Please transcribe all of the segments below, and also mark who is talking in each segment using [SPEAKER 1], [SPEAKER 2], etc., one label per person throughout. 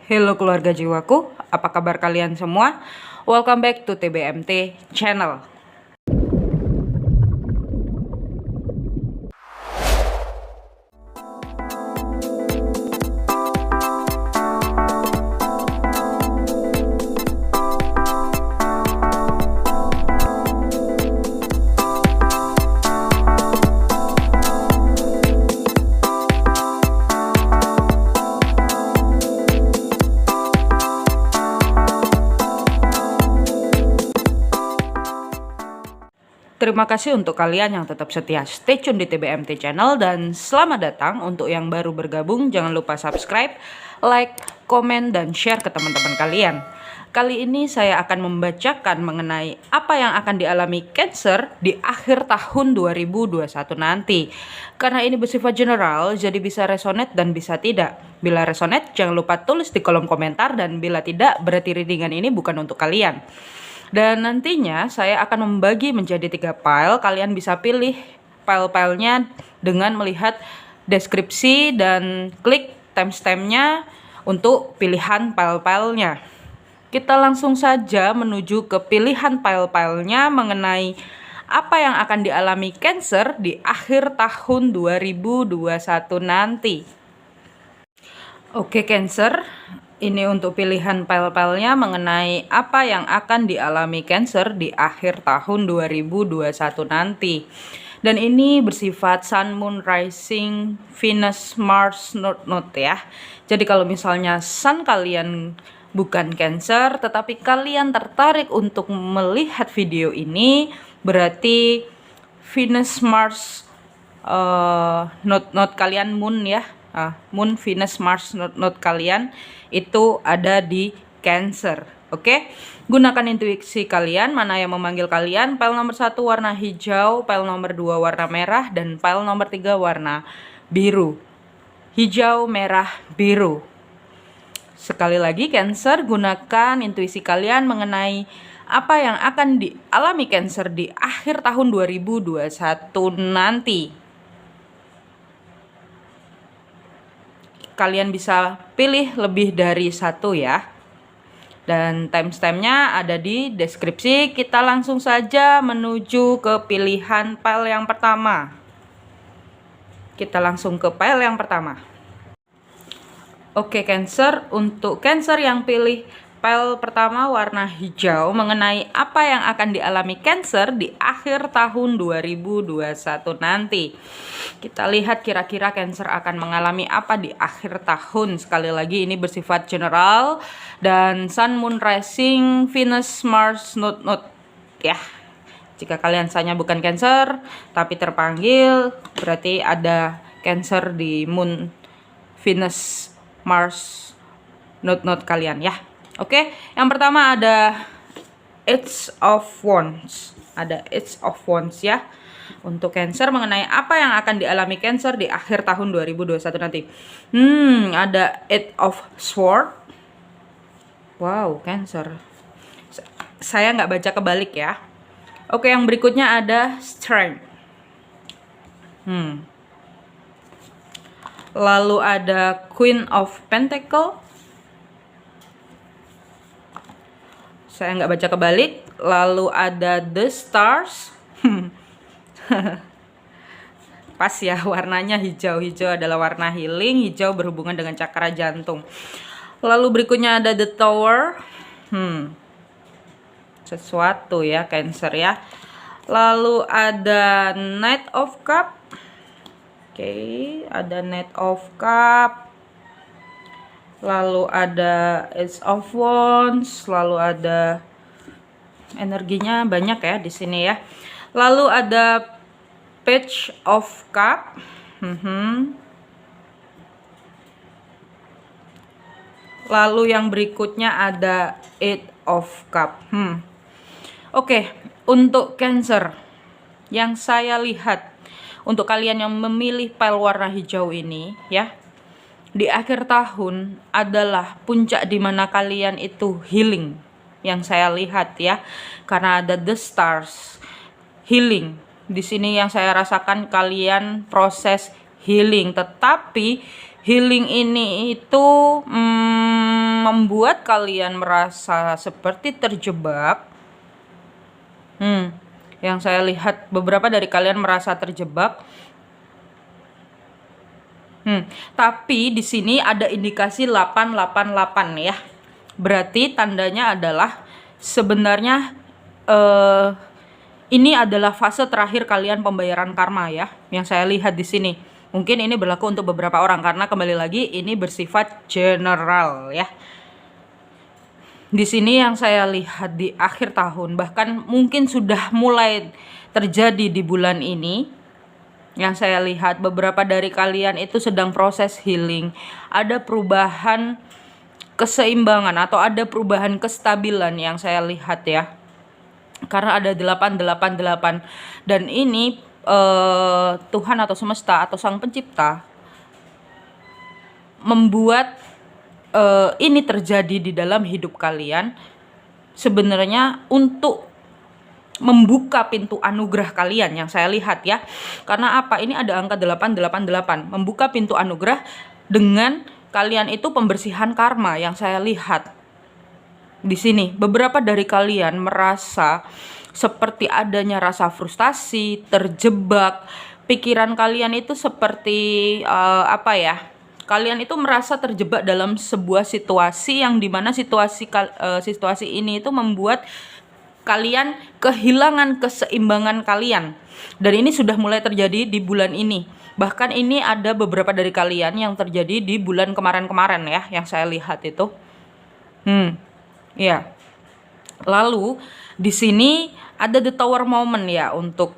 [SPEAKER 1] Halo keluarga jiwaku, apa kabar kalian semua? Welcome back to TBMT channel. Terima kasih untuk kalian yang tetap setia stay tune di TBMT channel, dan selamat datang untuk yang baru bergabung. Jangan lupa subscribe, like, komen, dan share ke teman-teman kalian. Kali ini saya akan membacakan mengenai apa yang akan dialami Cancer di akhir tahun 2021 nanti. Karena ini bersifat general, jadi bisa resonate dan bisa tidak. Bila resonate, jangan lupa tulis di kolom komentar, dan bila tidak, berarti readingan ini bukan untuk kalian. Dan nantinya saya akan membagi menjadi 3 file. Kalian bisa pilih file-filenya dengan melihat deskripsi dan klik timestamp-nya untuk pilihan file-filenya. Kita langsung saja menuju ke pilihan file-filenya mengenai apa yang akan dialami Cancer di akhir tahun 2021 nanti. Oke Cancer, ini untuk pilihan file-filenya mengenai apa yang akan dialami Cancer di akhir tahun 2021 nanti. Dan ini bersifat Sun, Moon, Rising, Venus, Mars, North ya. Jadi kalau misalnya Sun kalian bukan Cancer, tetapi kalian tertarik untuk melihat video ini, berarti Venus, Mars, North kalian Moon ya. Moon, Venus, Mars, North kalian itu ada di Cancer. Oke, gunakan intuisi kalian mana yang memanggil kalian. File nomor 1 warna hijau, file nomor 2 warna merah, dan file nomor 3 warna biru. Hijau, merah, biru. Sekali lagi Cancer, gunakan intuisi kalian mengenai apa yang akan dialami Cancer di akhir tahun 2021 nanti. Kalian bisa pilih lebih dari satu ya. Dan timestamp-nya ada di deskripsi. Kita langsung saja menuju ke pilihan file yang pertama. Kita langsung ke file yang pertama. Oke Cancer, untuk Cancer yang pilih file pertama warna hijau mengenai apa yang akan dialami Cancer di akhir tahun 2021 nanti. Kita lihat kira-kira Cancer akan mengalami apa di akhir tahun. Sekali lagi ini bersifat general dan Sun, Moon, Rising, Venus, Mars, North ya. Jika kalian misalnya bukan Cancer tapi terpanggil, berarti ada Cancer di Moon, Venus, Mars, North kalian ya. Oke, yang pertama ada Eight of Wands. Ada Eight of Wands ya. Untuk Cancer mengenai apa yang akan dialami Cancer di akhir tahun 2021 nanti. Ada Eight of Swords. Wow, Cancer. Saya nggak baca kebalik ya. Oke, yang berikutnya ada Strength. Lalu ada Queen of Pentacle. Saya nggak baca kebalik. Lalu ada The Stars. Pas ya, warnanya hijau. Hijau adalah warna healing. Hijau berhubungan dengan cakra jantung. Lalu berikutnya ada The Tower. Sesuatu ya Cancer ya. Lalu ada Knight of Cup. Oke, ada Knight of Cup. Lalu ada Ace of Wands, lalu ada energinya banyak ya di sini ya. Lalu ada Page of Cup. Lalu yang berikutnya ada Eight of Cup. Oke, untuk Cancer yang saya lihat, untuk kalian yang memilih file warna hijau ini ya, di akhir tahun adalah puncak di mana kalian itu healing yang saya lihat ya. Karena ada The Stars, healing. Di sini yang saya rasakan kalian proses healing, tetapi healing ini itu membuat kalian merasa seperti terjebak. Yang saya lihat beberapa dari kalian merasa terjebak. Tapi di sini ada indikasi 888 ya. Berarti tandanya adalah sebenarnya ini adalah fase terakhir kalian pembayaran karma ya. Yang saya lihat di sini. Mungkin ini berlaku untuk beberapa orang karena kembali lagi ini bersifat general ya. Di sini yang saya lihat di akhir tahun, bahkan mungkin sudah mulai terjadi di bulan ini. Yang saya lihat beberapa dari kalian itu sedang proses healing. Ada perubahan keseimbangan atau ada perubahan kestabilan yang saya lihat ya. Karena ada 888 dan ini Tuhan atau semesta atau Sang Pencipta membuat ini terjadi di dalam hidup kalian sebenarnya untuk membuka pintu anugerah kalian yang saya lihat ya. Karena apa? Ini ada angka 888, membuka pintu anugerah dengan kalian itu pembersihan karma yang saya lihat. Di sini beberapa dari kalian merasa seperti adanya rasa frustasi, terjebak. Pikiran kalian itu seperti kalian itu merasa terjebak dalam sebuah situasi yang dimana situasi ini itu membuat kalian kehilangan keseimbangan kalian. Dan ini sudah mulai terjadi di bulan ini. Bahkan ini ada beberapa dari kalian yang terjadi di bulan kemarin-kemarin ya, yang saya lihat itu. Ya. Lalu di sini ada the tower moment ya untuk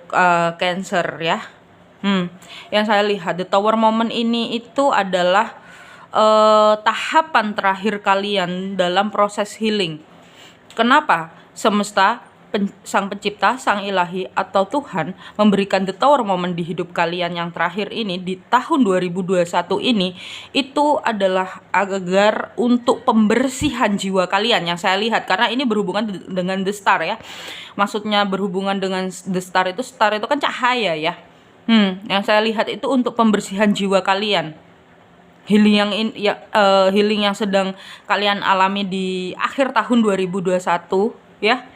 [SPEAKER 1] Cancer ya. Yang saya lihat the tower moment ini itu adalah tahapan terakhir kalian dalam proses healing. Kenapa? Semesta, Sang Pencipta, Sang Ilahi atau Tuhan memberikan the tower moment di hidup kalian yang terakhir ini di tahun 2021 ini itu adalah agar untuk pembersihan jiwa kalian yang saya lihat, karena ini berhubungan dengan the star ya. Maksudnya berhubungan dengan the star itu kan cahaya ya. Yang saya lihat itu untuk pembersihan jiwa kalian. Healing yang sedang kalian alami di akhir tahun 2021 ya.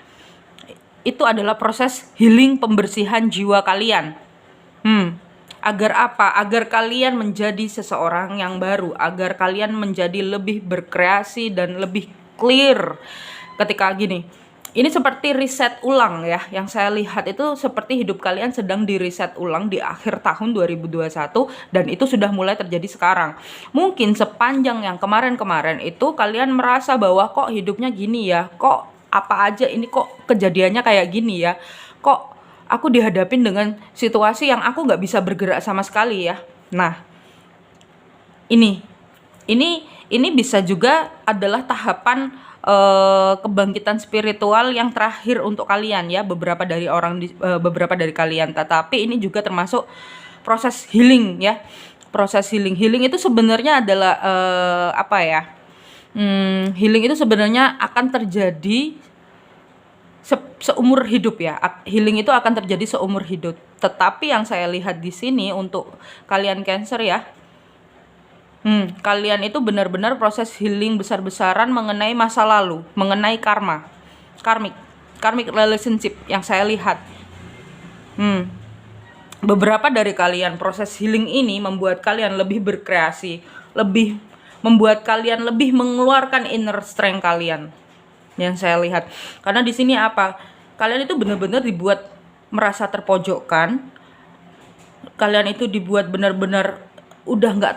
[SPEAKER 1] Itu adalah proses healing pembersihan jiwa kalian. Agar apa? Agar kalian menjadi seseorang yang baru, agar kalian menjadi lebih berkreasi dan lebih clear. Ketika gini, ini seperti reset ulang ya. Yang saya lihat itu seperti hidup kalian sedang di reset ulang di akhir tahun 2021 dan itu sudah mulai terjadi sekarang. Mungkin sepanjang yang kemarin-kemarin itu kalian merasa bahwa kok hidupnya gini ya, kok apa aja ini kok kejadiannya kayak gini ya, kok aku dihadapin dengan situasi yang aku nggak bisa bergerak sama sekali ya. Nah, ini bisa juga adalah tahapan kebangkitan spiritual yang terakhir untuk kalian ya, beberapa dari kalian. Tetapi ini juga termasuk proses healing ya. Proses healing itu sebenarnya adalah healing itu sebenarnya akan terjadi seumur hidup ya. Healing itu akan terjadi seumur hidup. Tetapi yang saya lihat di sini untuk kalian Cancer ya, kalian itu benar-benar proses healing besar-besaran mengenai masa lalu, mengenai karma, karmic relationship yang saya lihat. Beberapa dari kalian proses healing ini membuat kalian lebih berkreasi, membuat kalian lebih mengeluarkan inner strength kalian. Yang saya lihat, karena di sini apa? Kalian itu benar-benar dibuat merasa terpojokkan. Kalian itu dibuat benar-benar udah nggak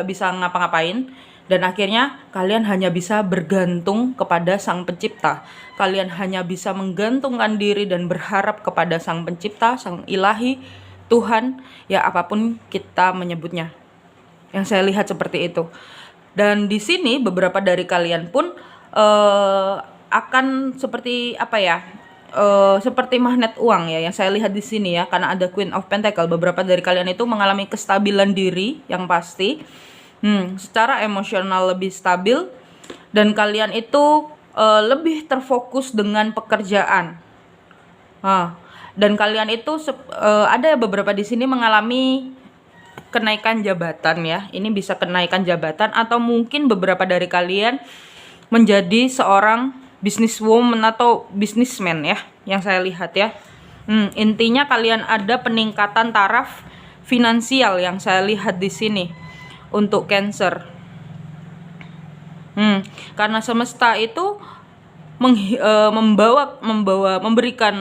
[SPEAKER 1] bisa ngapa-ngapain, dan akhirnya kalian hanya bisa bergantung kepada Sang Pencipta. Kalian hanya bisa menggantungkan diri dan berharap kepada Sang Pencipta, Sang Ilahi, Tuhan, ya apapun kita menyebutnya. Yang saya lihat seperti itu. Dan di sini beberapa dari kalian pun akan seperti seperti magnet uang ya, yang saya lihat di sini ya, karena ada Queen of Pentacle. Beberapa dari kalian itu mengalami kestabilan diri yang pasti, secara emosional lebih stabil, dan kalian itu lebih terfokus dengan pekerjaan. Dan kalian itu ada beberapa di sini mengalami kenaikan jabatan ya. Ini bisa kenaikan jabatan atau mungkin beberapa dari kalian menjadi seorang businesswoman atau businessman ya, yang saya lihat ya. Intinya kalian ada peningkatan taraf finansial yang saya lihat di sini untuk Cancer. Karena semesta itu memberikan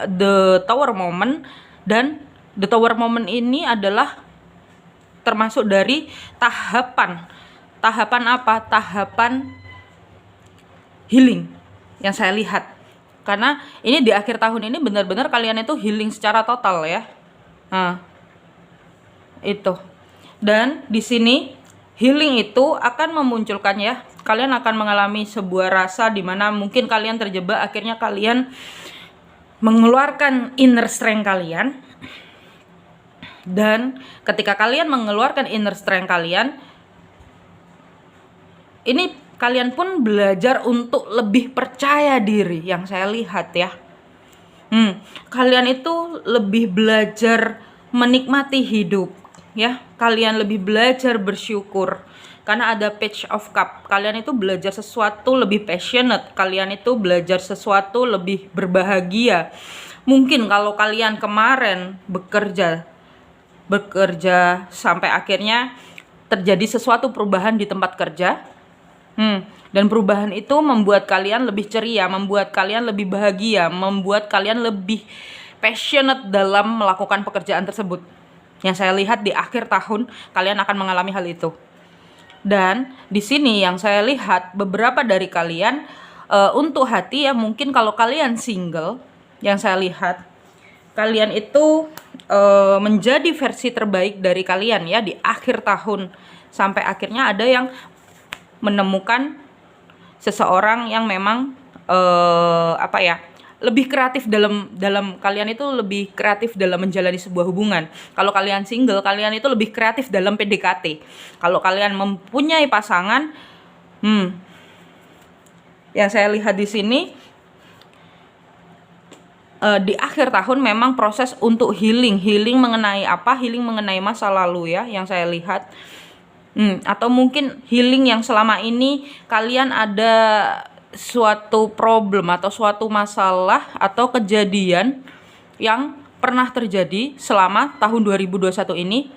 [SPEAKER 1] the Tower Moment, dan the Tower Moment ini adalah termasuk dari tahapan apa? Tahapan healing yang saya lihat. Karena ini di akhir tahun ini benar-benar kalian itu healing secara total ya. Nah, itu. Dan di sini healing itu akan memunculkan ya, kalian akan mengalami sebuah rasa di mana mungkin kalian terjebak, akhirnya kalian mengeluarkan inner strength kalian. Dan ketika kalian mengeluarkan inner strength kalian, ini kalian pun belajar untuk lebih percaya diri yang saya lihat ya. Kalian itu lebih belajar menikmati hidup ya. Kalian lebih belajar bersyukur karena ada Page of Cup. Kalian itu belajar sesuatu lebih passionate, kalian itu belajar sesuatu lebih berbahagia. Mungkin kalau kalian kemarin bekerja sampai akhirnya terjadi sesuatu perubahan di tempat kerja, dan perubahan itu membuat kalian lebih ceria, membuat kalian lebih bahagia, membuat kalian lebih passionate dalam melakukan pekerjaan tersebut. Yang saya lihat di akhir tahun kalian akan mengalami hal itu. Dan di sini yang saya lihat beberapa dari kalian untuk hati ya, mungkin kalau kalian single, yang saya lihat kalian itu menjadi versi terbaik dari kalian ya di akhir tahun, sampai akhirnya ada yang menemukan seseorang yang memang lebih kreatif dalam kalian itu lebih kreatif dalam menjalani sebuah hubungan. Kalau kalian single, kalian itu lebih kreatif dalam PDKT. Kalau kalian mempunyai pasangan, yang saya lihat di sini di akhir tahun memang proses untuk healing mengenai apa? Healing mengenai masa lalu ya, yang saya lihat. Atau mungkin healing yang selama ini kalian ada suatu problem atau suatu masalah atau kejadian yang pernah terjadi selama tahun 2021 ini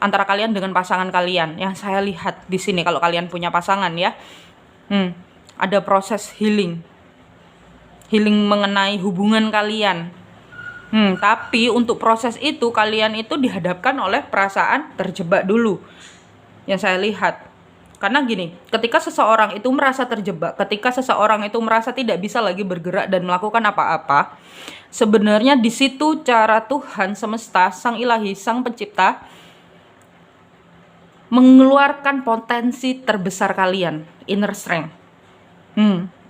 [SPEAKER 1] antara kalian dengan pasangan kalian. Yang saya lihat di sini kalau kalian punya pasangan ya, ada proses healing mengenai hubungan kalian. Tapi untuk proses itu kalian itu dihadapkan oleh perasaan terjebak dulu, yang saya lihat. Karena gini, ketika seseorang itu merasa terjebak, ketika seseorang itu merasa tidak bisa lagi bergerak dan melakukan apa-apa, sebenarnya di situ cara Tuhan semesta, Sang Ilahi, Sang Pencipta mengeluarkan potensi terbesar kalian, inner strength.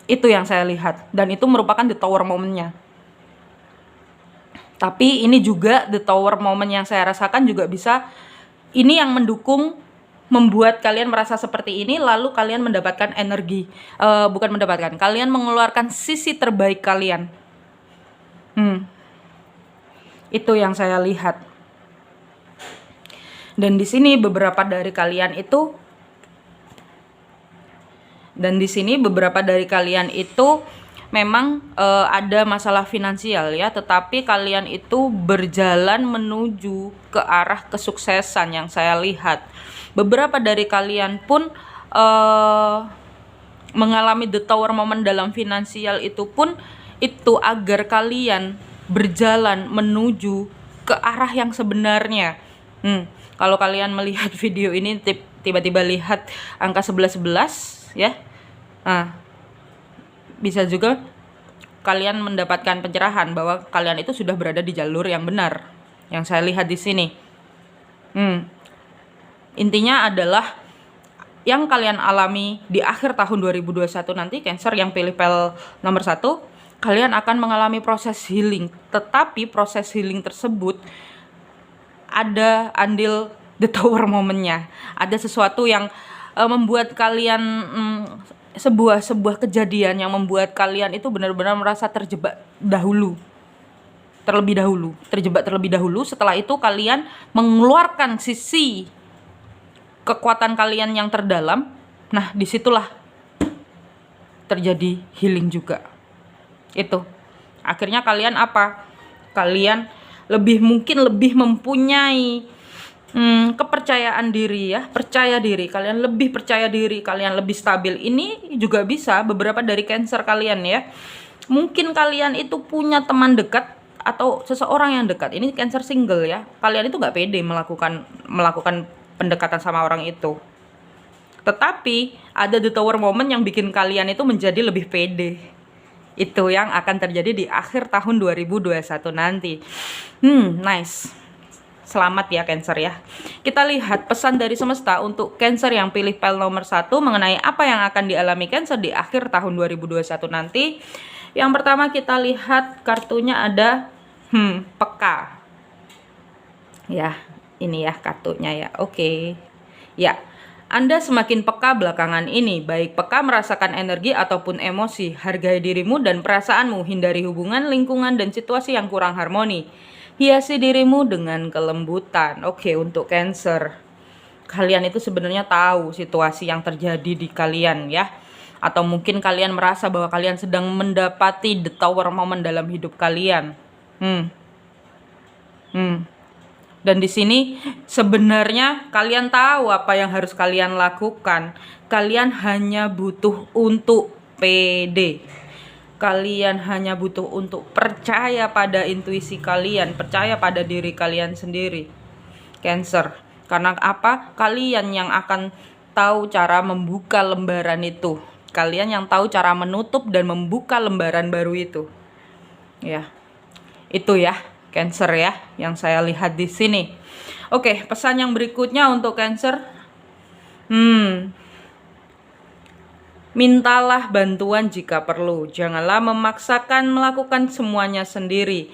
[SPEAKER 1] Itu yang saya lihat, dan itu merupakan the Tower Moment-nya. Tapi ini juga the Tower Moment yang saya rasakan juga bisa, ini yang mendukung membuat kalian merasa seperti ini, lalu kalian mendapatkan energi, kalian mengeluarkan sisi terbaik kalian. Itu yang saya lihat. Dan di sini beberapa dari kalian itu memang ada masalah finansial ya, tetapi kalian itu berjalan menuju ke arah kesuksesan yang saya lihat. Beberapa dari kalian pun mengalami the Tower Moment dalam finansial itu pun itu agar kalian berjalan menuju ke arah yang sebenarnya. Kalau kalian melihat video ini tiba-tiba lihat angka 1111 ya, bisa juga kalian mendapatkan pencerahan bahwa kalian itu sudah berada di jalur yang benar, yang saya lihat di sini. Intinya adalah yang kalian alami di akhir tahun 2021 nanti, Cancer yang pilih pel nomor 1, kalian akan mengalami proses healing. Tetapi proses healing tersebut ada andil the Tower Moment-nya. Ada sesuatu yang membuat kalian sebuah kejadian yang membuat kalian itu benar-benar merasa terjebak dahulu. terjebak terlebih dahulu. Setelah itu kalian mengeluarkan sisi kekuatan kalian yang terdalam. Nah, disitulah terjadi healing juga. Itu akhirnya kalian apa? Kalian mungkin lebih mempunyai kepercayaan diri ya, percaya diri. Kalian lebih percaya diri, kalian lebih stabil. Ini juga bisa beberapa dari Cancer kalian ya. Mungkin kalian itu punya teman dekat atau seseorang yang dekat. Ini Cancer single ya. Kalian itu nggak pede melakukan pendekatan sama orang itu. Tetapi ada the tower moment yang bikin kalian itu menjadi lebih pede. Itu yang akan terjadi di akhir tahun 2021 nanti. Nice. Selamat ya Cancer ya. Kita lihat pesan dari semesta untuk Cancer yang pilih pile nomor 1 mengenai apa yang akan dialami Cancer di akhir tahun 2021 nanti. Yang pertama kita lihat kartunya ada peka. Ya, ini ya kartunya ya. Oke. Ya. Anda semakin peka belakangan ini, baik peka merasakan energi ataupun emosi. Hargai dirimu dan perasaanmu, hindari hubungan, lingkungan, dan situasi yang kurang harmoni. Hiasi dirimu dengan kelembutan. Oke, untuk Cancer, kalian itu sebenarnya tahu situasi yang terjadi di kalian ya. Atau mungkin kalian merasa bahwa kalian sedang mendapati the tower moment dalam hidup kalian. Dan di sini sebenarnya kalian tahu apa yang harus kalian lakukan. Kalian hanya butuh untuk pede. Kalian hanya butuh untuk percaya pada intuisi kalian, percaya pada diri kalian sendiri. Cancer. Karena apa? Kalian yang akan tahu cara membuka lembaran itu. Kalian yang tahu cara menutup dan membuka lembaran baru itu. Ya. Itu ya. Cancer ya, yang saya lihat di sini. Oke, pesan yang berikutnya untuk Cancer. Mintalah bantuan jika perlu. Janganlah memaksakan melakukan semuanya sendiri.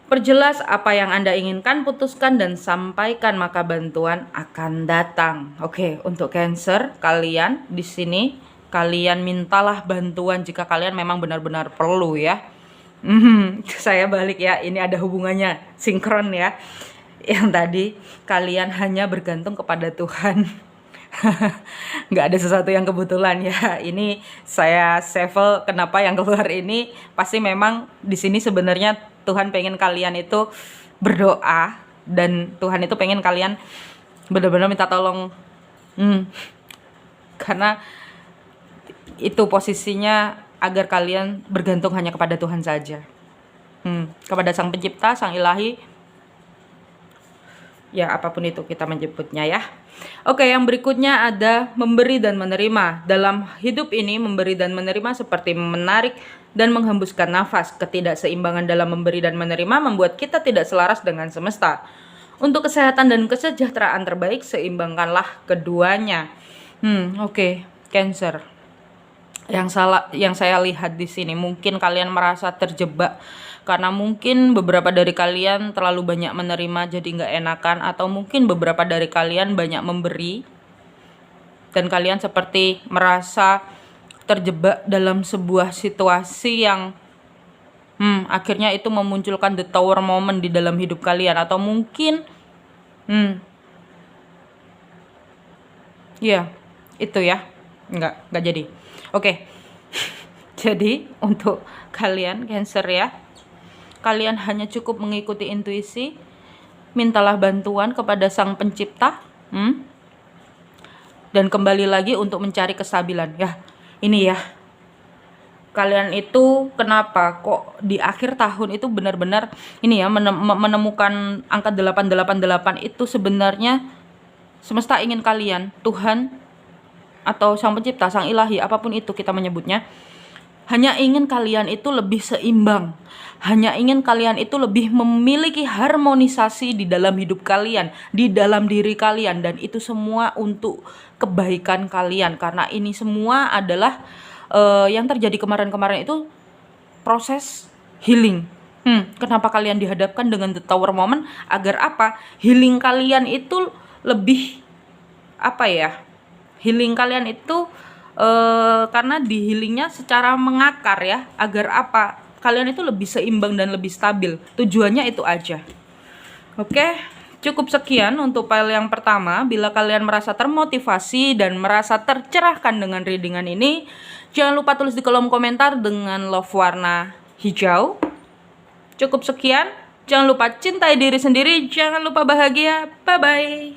[SPEAKER 1] Perjelas apa yang Anda inginkan, putuskan dan sampaikan, maka bantuan akan datang. Oke, untuk Cancer, kalian di sini, kalian mintalah bantuan jika kalian memang benar-benar perlu ya. Saya balik ya, ini ada hubungannya, sinkron ya. Yang tadi kalian hanya bergantung kepada Tuhan. Nggak ada sesuatu yang kebetulan ya. Ini saya shuffle, kenapa yang keluar ini pasti memang di sini sebenarnya Tuhan pengen kalian itu berdoa, dan Tuhan itu pengen kalian benar-benar minta tolong. Karena itu posisinya agar kalian bergantung hanya kepada Tuhan saja. Kepada Sang Pencipta, Sang Ilahi. Ya, apapun itu kita menyebutnya ya. Oke, yang berikutnya ada memberi dan menerima. Dalam hidup ini, memberi dan menerima seperti menarik dan menghembuskan nafas. Ketidakseimbangan dalam memberi dan menerima membuat kita tidak selaras dengan semesta. Untuk kesehatan dan kesejahteraan terbaik, seimbangkanlah keduanya. Oke, Cancer. Yang saya lihat di sini, mungkin kalian merasa terjebak karena mungkin beberapa dari kalian terlalu banyak menerima jadi nggak enakan, atau mungkin beberapa dari kalian banyak memberi dan kalian seperti merasa terjebak dalam sebuah situasi yang akhirnya itu memunculkan the tower moment di dalam hidup kalian. Atau mungkin ya itu ya nggak jadi. Oke. Jadi untuk kalian Cancer ya, kalian hanya cukup mengikuti intuisi, mintalah bantuan kepada Sang Pencipta, dan kembali lagi untuk mencari kestabilan. Ya, ini ya. Kalian itu kenapa kok di akhir tahun itu benar-benar ini ya menemukan angka 888 itu sebenarnya semesta ingin kalian, Tuhan atau Sang Pencipta, Sang Ilahi, apapun itu kita menyebutnya, hanya ingin kalian itu lebih seimbang. Hanya ingin kalian itu lebih memiliki harmonisasi di dalam hidup kalian, di dalam diri kalian, dan itu semua untuk kebaikan kalian. Karena ini semua adalah yang terjadi kemarin-kemarin itu proses healing. Kenapa kalian dihadapkan dengan the tower moment? Agar apa? Healing kalian itu lebih apa ya? Healing kalian itu karena di healingnya secara mengakar ya. Agar apa? kalian itu lebih seimbang dan lebih stabil. Tujuannya itu aja. Oke, cukup sekian untuk file yang pertama. Bila kalian merasa termotivasi dan merasa tercerahkan dengan readingan ini, jangan lupa tulis di kolom komentar dengan love warna hijau. Cukup sekian. Jangan lupa cintai diri sendiri. Jangan lupa bahagia. Bye-bye.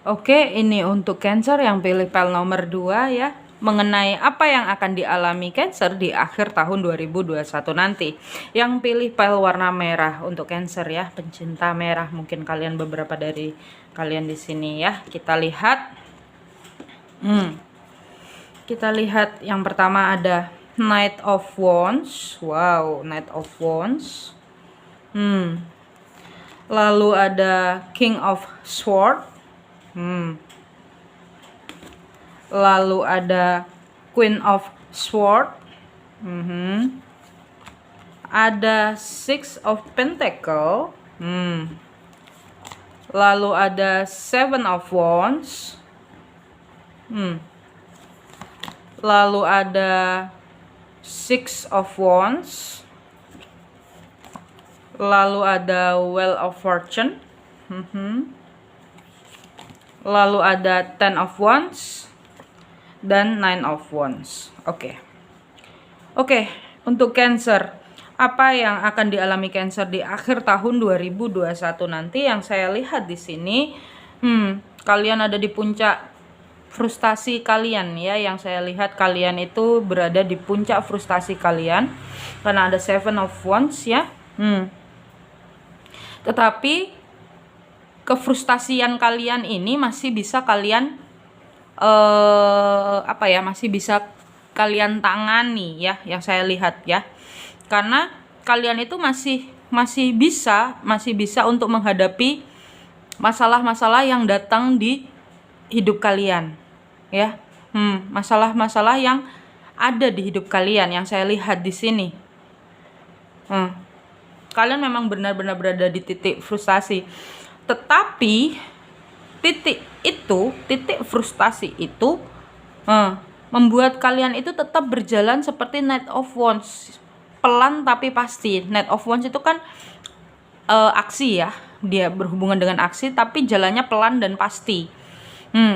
[SPEAKER 1] Oke, ini untuk Cancer yang pilih file nomor 2 ya. Mengenai apa yang akan dialami Cancer di akhir tahun 2021 nanti. Yang pilih file warna merah untuk Cancer ya, pencinta merah. Mungkin kalian beberapa dari kalian di sini ya. Kita lihat. Kita lihat yang pertama ada Knight of Wands. Wow, Knight of Wands. Lalu ada King of Swords. Lalu ada Queen of Swords. Ada Six of Pentacle. Lalu ada Seven of Wands. Lalu ada Six of Wands. Lalu ada Wheel of Fortune. Lalu ada Ten of Wands dan Nine of Wands. Oke, untuk Cancer, apa yang akan dialami Cancer di akhir tahun 2021 nanti? Yang saya lihat di sini, kalian ada di puncak frustasi kalian ya. Yang saya lihat kalian itu berada di puncak frustasi kalian karena ada Seven of Wands ya. Tetapi kefrustasian kalian ini masih bisa kalian masih bisa kalian tangani ya, yang saya lihat ya. Karena kalian itu masih bisa untuk menghadapi masalah-masalah yang datang di hidup kalian ya. Masalah-masalah yang ada di hidup kalian yang saya lihat di sini. Kalian memang benar-benar berada di titik frustasi. Tetapi titik frustasi itu membuat kalian itu tetap berjalan seperti Knight of Wands, pelan tapi pasti. Knight of Wands itu kan aksi ya, dia berhubungan dengan aksi tapi jalannya pelan dan pasti.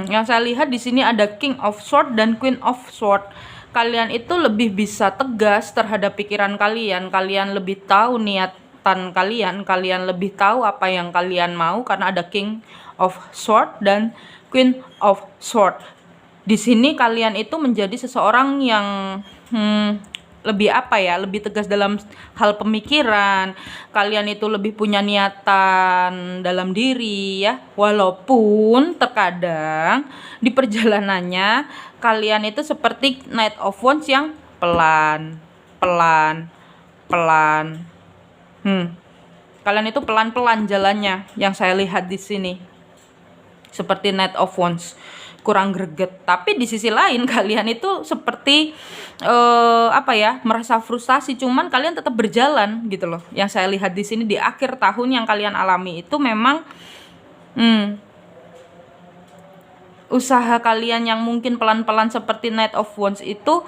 [SPEAKER 1] Yang saya lihat di sini ada King of Swords dan Queen of Swords. Kalian itu lebih bisa tegas terhadap pikiran kalian. Kalian lebih tahu niatan kalian lebih tahu apa yang kalian mau karena ada King of Swords dan Queen of Swords. Di sini kalian itu menjadi seseorang yang lebih tegas dalam hal pemikiran. Kalian itu lebih punya niatan dalam diri ya. Walaupun terkadang di perjalanannya kalian itu seperti Knight of Wands yang pelan. Kalian itu pelan-pelan jalannya yang saya lihat di sini. Seperti Knight of Wands, kurang greget. Tapi di sisi lain kalian itu seperti merasa frustasi, cuman kalian tetap berjalan gitu loh. Yang saya lihat di sini di akhir tahun yang kalian alami itu memang usaha kalian yang mungkin pelan-pelan seperti Knight of Wands itu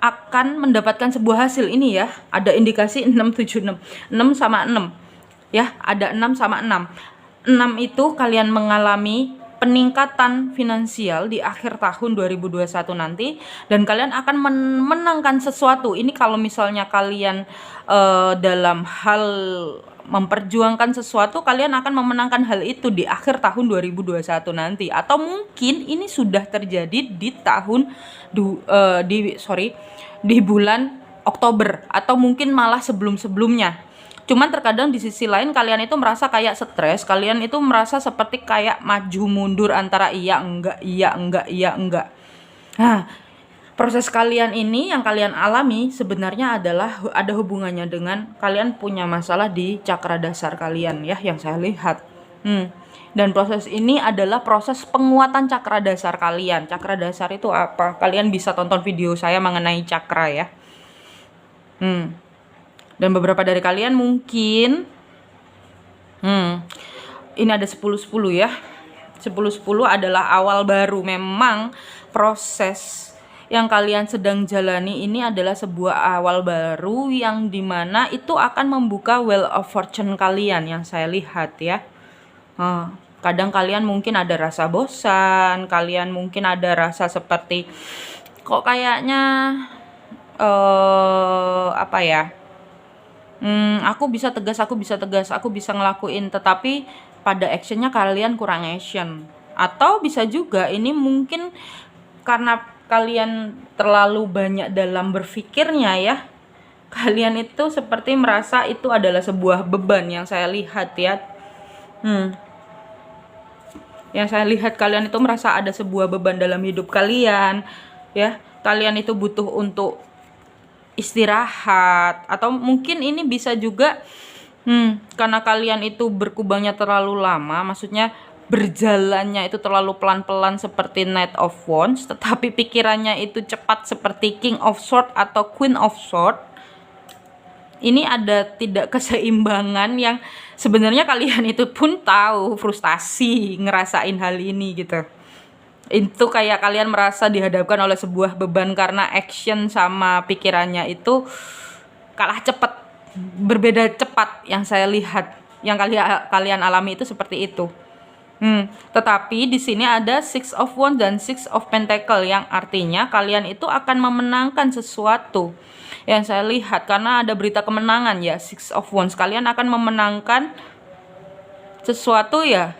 [SPEAKER 1] akan mendapatkan sebuah hasil. Ini ya, ada indikasi 6, 7, 6 sama 6 ya, ada 6 sama 6. 6 itu kalian mengalami peningkatan finansial di akhir tahun 2021 nanti, dan kalian akan memenangkan sesuatu. Ini kalau misalnya kalian dalam hal memperjuangkan sesuatu, kalian akan memenangkan hal itu di akhir tahun 2021 nanti. Atau mungkin ini sudah terjadi di di bulan Oktober, atau mungkin malah sebelum-sebelumnya. Cuman terkadang di sisi lain kalian itu merasa kayak stres, kalian itu merasa seperti kayak maju mundur antara iya enggak. Nah, proses kalian ini yang kalian alami sebenarnya adalah ada hubungannya dengan kalian punya masalah di cakra dasar kalian ya, yang saya lihat. Dan proses ini adalah proses penguatan cakra dasar kalian. Cakra dasar itu apa? Kalian bisa tonton video saya mengenai cakra ya. Dan beberapa dari kalian mungkin ini ada 10-10 ya. 10-10 adalah awal baru. Memang proses yang kalian sedang jalani ini adalah sebuah awal baru yang dimana itu akan membuka Wheel of Fortune kalian yang saya lihat ya. Kadang kalian mungkin ada rasa bosan, kalian mungkin ada rasa seperti kok kayaknya apa ya? Aku bisa tegas, aku bisa ngelakuin, tetapi pada actionnya kalian kurang action. Atau bisa juga ini mungkin karena kalian terlalu banyak dalam berpikirnya ya. Kalian itu seperti merasa itu adalah sebuah beban yang saya lihat ya. Yang saya lihat kalian itu merasa ada sebuah beban dalam hidup kalian ya. Kalian itu butuh untuk istirahat, atau mungkin ini bisa juga karena kalian itu berkubangnya terlalu lama, maksudnya berjalannya itu terlalu pelan-pelan seperti Knight of Wands, tetapi pikirannya itu cepat seperti King of Swords atau Queen of Swords. Ini ada tidak keseimbangan yang sebenarnya kalian itu pun tahu frustasi ngerasain hal ini gitu. Itu kayak kalian merasa dihadapkan oleh sebuah beban karena action sama pikirannya itu kalah cepat, berbeda cepat yang saya lihat. Yang kalian alami itu seperti itu. Tetapi di sini ada Six of Wands dan Six of Pentacles yang artinya kalian itu akan memenangkan sesuatu. Yang saya lihat karena ada berita kemenangan ya, Six of Wands, kalian akan memenangkan sesuatu ya.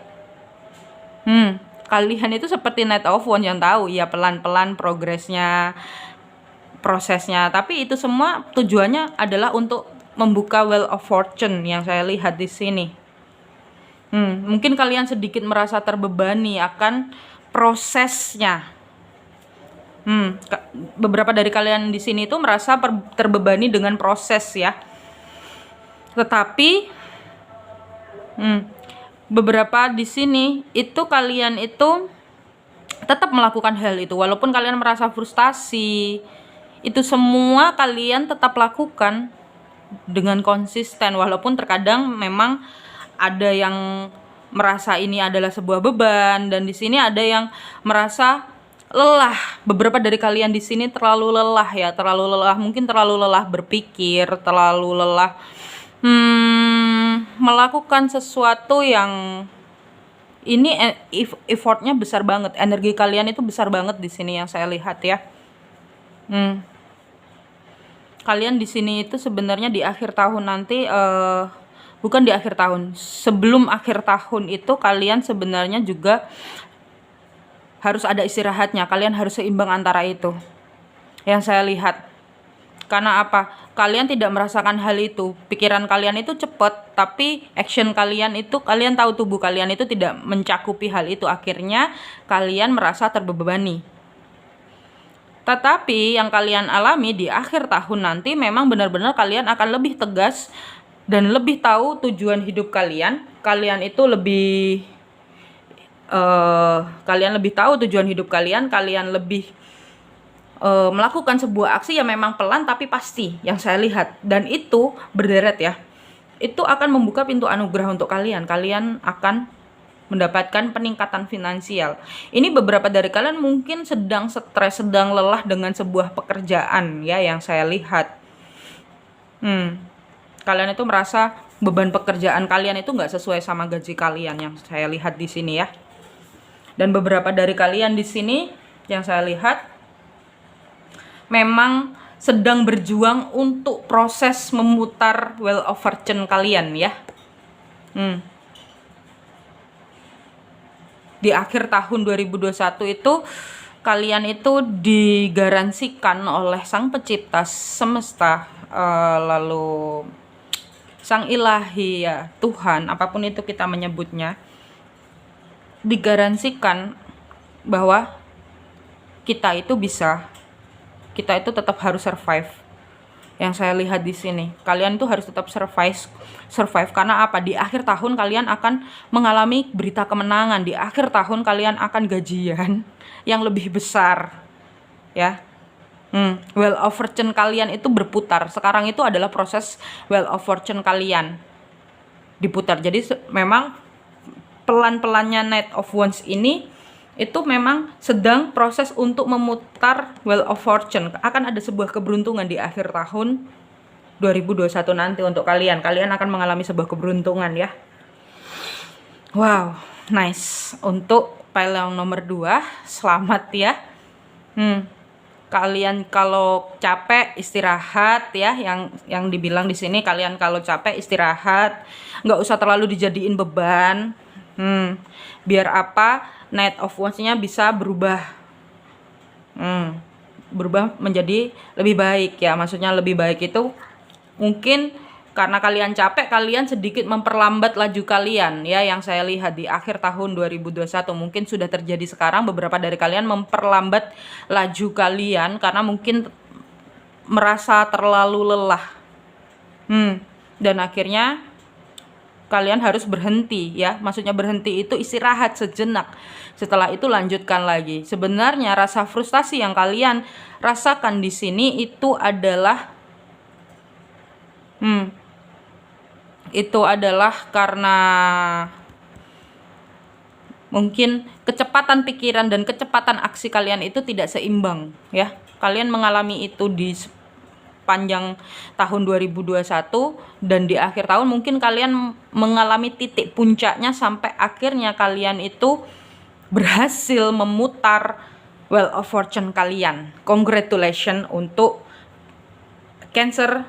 [SPEAKER 1] Kalian itu seperti Knight of Wands yang tahu ya pelan-pelan progresnya, prosesnya, tapi itu semua tujuannya adalah untuk membuka Wheel of Fortune yang saya lihat di sini. Mungkin kalian sedikit merasa terbebani akan prosesnya. Beberapa dari kalian di sini tuh merasa terbebani dengan proses ya. Tetapi beberapa di sini itu kalian itu tetap melakukan hal itu walaupun kalian merasa frustasi. Itu semua kalian tetap lakukan dengan konsisten walaupun terkadang memang ada yang merasa ini adalah sebuah beban dan di sini ada yang merasa lelah. Beberapa dari kalian di sini terlalu lelah ya, terlalu lelah, mungkin terlalu lelah berpikir, terlalu lelah melakukan sesuatu yang ini effortnya besar banget, energi kalian itu besar banget di sini yang saya lihat ya. Kalian di sini itu sebenarnya di akhir tahun nanti bukan di akhir tahun, sebelum akhir tahun itu kalian sebenarnya juga harus ada istirahatnya. Kalian harus seimbang antara itu yang saya lihat. Karena apa? Kalian tidak merasakan hal itu. Pikiran kalian itu cepat, tapi action kalian itu, kalian tahu tubuh kalian itu tidak mencakupi hal itu. Akhirnya kalian merasa terbebani. Tetapi yang kalian alami di akhir tahun nanti memang benar-benar kalian akan lebih tegas dan lebih tahu tujuan hidup kalian. Kalian itu lebih kalian lebih tahu tujuan hidup kalian. Kalian lebih melakukan sebuah aksi yang memang pelan tapi pasti yang saya lihat, dan itu berderet ya. Itu akan membuka pintu anugerah untuk kalian. Kalian akan mendapatkan peningkatan finansial. Ini beberapa dari kalian mungkin sedang stres, sedang lelah dengan sebuah pekerjaan ya yang saya lihat. Kalian itu merasa beban pekerjaan kalian itu nggak sesuai sama gaji kalian yang saya lihat di sini ya. Dan beberapa dari kalian di sini yang saya lihat memang sedang berjuang untuk proses memutar Wheel of Fortune kalian ya. Di akhir tahun 2021 itu kalian itu digaransikan oleh Sang Pencipta semesta, lalu Sang Ilahi ya, Tuhan, apapun itu kita menyebutnya, digaransikan bahwa kita itu bisa, kita itu tetap harus survive. Yang saya lihat di sini, kalian tuh harus tetap survive karena apa? Di akhir tahun kalian akan mengalami berita kemenangan. Di akhir tahun kalian akan gajian yang lebih besar, ya. Wheel of Fortune kalian itu berputar. Sekarang itu adalah proses Wheel of Fortune kalian diputar. Jadi memang pelan-pelannya Knight of Wands ini itu memang sedang proses untuk memutar Wheel of Fortune. Akan ada sebuah keberuntungan di akhir tahun 2021 nanti untuk kalian. Kalian akan mengalami sebuah keberuntungan ya. Wow, nice. Untuk pile yang nomor 2, selamat ya. Kalian kalau capek istirahat ya, yang dibilang di sini, kalian kalau capek istirahat, nggak usah terlalu dijadiin beban. Biar apa? Knight of Wands-nya bisa berubah. Berubah menjadi lebih baik ya. Maksudnya lebih baik itu mungkin karena kalian capek, kalian sedikit memperlambat laju kalian ya. Yang saya lihat di akhir tahun 2021 mungkin sudah terjadi sekarang, beberapa dari kalian memperlambat laju kalian karena mungkin merasa terlalu lelah. Dan akhirnya kalian harus berhenti ya. Maksudnya berhenti itu istirahat sejenak. Setelah itu lanjutkan lagi. Sebenarnya rasa frustasi yang kalian rasakan di sini itu adalah karena mungkin kecepatan pikiran dan kecepatan aksi kalian itu tidak seimbang ya. Kalian mengalami itu di panjang tahun 2021 dan di akhir tahun mungkin kalian mengalami titik puncaknya sampai akhirnya kalian itu berhasil memutar Wheel of Fortune kalian. Congratulations untuk Cancer,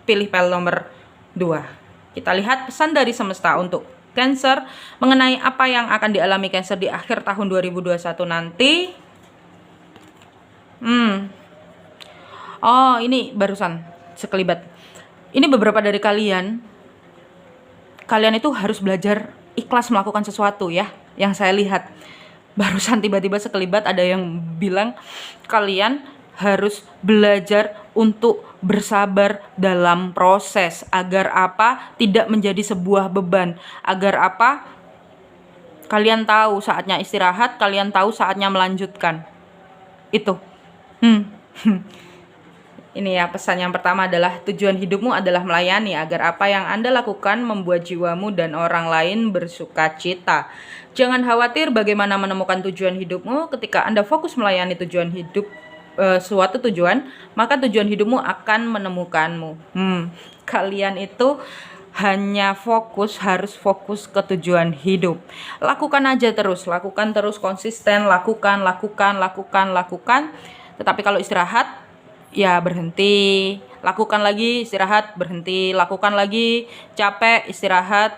[SPEAKER 1] pilih pile nomor 2. Kita lihat pesan dari semesta untuk Cancer mengenai apa yang akan dialami Cancer di akhir tahun 2021 nanti. Oh, ini barusan sekelibat. Ini beberapa dari kalian itu harus belajar ikhlas melakukan sesuatu ya. Yang saya lihat barusan tiba-tiba sekelibat ada yang bilang kalian harus belajar untuk bersabar dalam proses. Agar apa? Tidak menjadi sebuah beban. Agar apa? Kalian tahu saatnya istirahat, kalian tahu saatnya melanjutkan. Itu. Ini ya, pesan yang pertama adalah tujuan hidupmu adalah melayani agar apa yang Anda lakukan membuat jiwamu dan orang lain bersuka cita. Jangan khawatir bagaimana menemukan tujuan hidupmu. Ketika Anda fokus melayani tujuan hidup, suatu tujuan, maka tujuan hidupmu akan menemukanmu. Kalian itu hanya harus fokus ke tujuan hidup. Lakukan aja terus, lakukan terus konsisten, lakukan. Tetapi kalau istirahat, ya berhenti, lakukan lagi, istirahat, berhenti, lakukan lagi, capek, istirahat,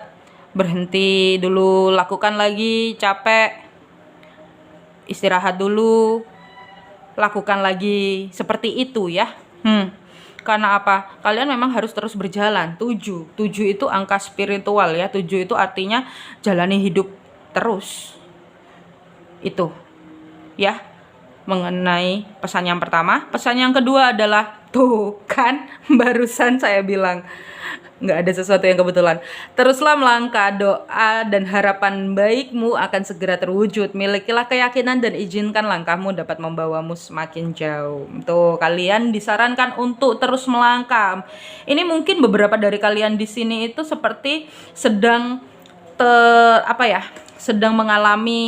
[SPEAKER 1] berhenti dulu, lakukan lagi, capek, istirahat dulu, lakukan lagi, seperti itu ya. Karena apa? Kalian memang harus terus berjalan. 7 itu angka spiritual ya. 7 itu artinya jalani hidup terus. Itu ya, mengenai pesan yang pertama. Pesan yang kedua adalah, tuh kan barusan saya bilang nggak ada sesuatu yang kebetulan. Teruslah melangkah, doa dan harapan baikmu akan segera terwujud. Milikilah keyakinan dan izinkan langkahmu dapat membawamu semakin jauh. Tuh, kalian disarankan untuk terus melangkah. Ini mungkin beberapa dari kalian di sini itu seperti sedang sedang mengalami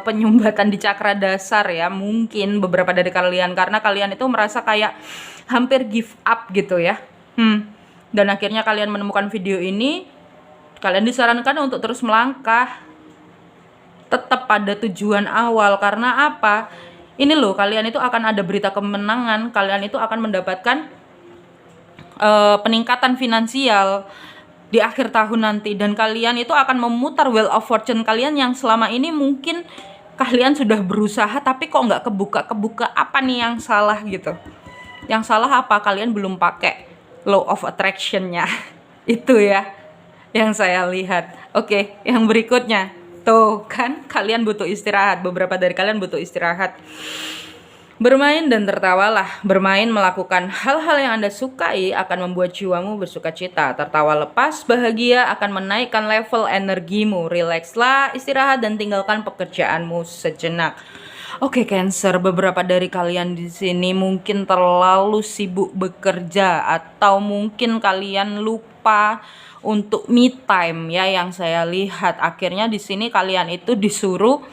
[SPEAKER 1] penyumbatan di cakra dasar ya, mungkin beberapa dari kalian, karena kalian itu merasa kayak hampir give up gitu ya. Dan akhirnya kalian menemukan video ini, kalian disarankan untuk terus melangkah, tetap pada tujuan awal. Karena apa? Ini loh, kalian itu akan ada berita kemenangan, kalian itu akan mendapatkan peningkatan finansial di akhir tahun nanti, dan kalian itu akan memutar Wheel of Fortune kalian yang selama ini mungkin kalian sudah berusaha tapi kok nggak kebuka. Apa nih yang salah gitu? Yang salah apa? Kalian belum pakai Law of Attraction-nya. Itu ya yang saya lihat. Oke, yang berikutnya tuh kan, kalian butuh istirahat. Beberapa dari kalian butuh istirahat. Bermain dan tertawalah. Bermain, melakukan hal-hal yang Anda sukai akan membuat jiwamu bersuka cita. Tertawa lepas, bahagia akan menaikkan level energimu. Rilekslah, istirahat dan tinggalkan pekerjaanmu sejenak. Oke, Cancer, beberapa dari kalian di sini mungkin terlalu sibuk bekerja atau mungkin kalian lupa untuk me time ya, yang saya lihat. Akhirnya di sini kalian itu disuruh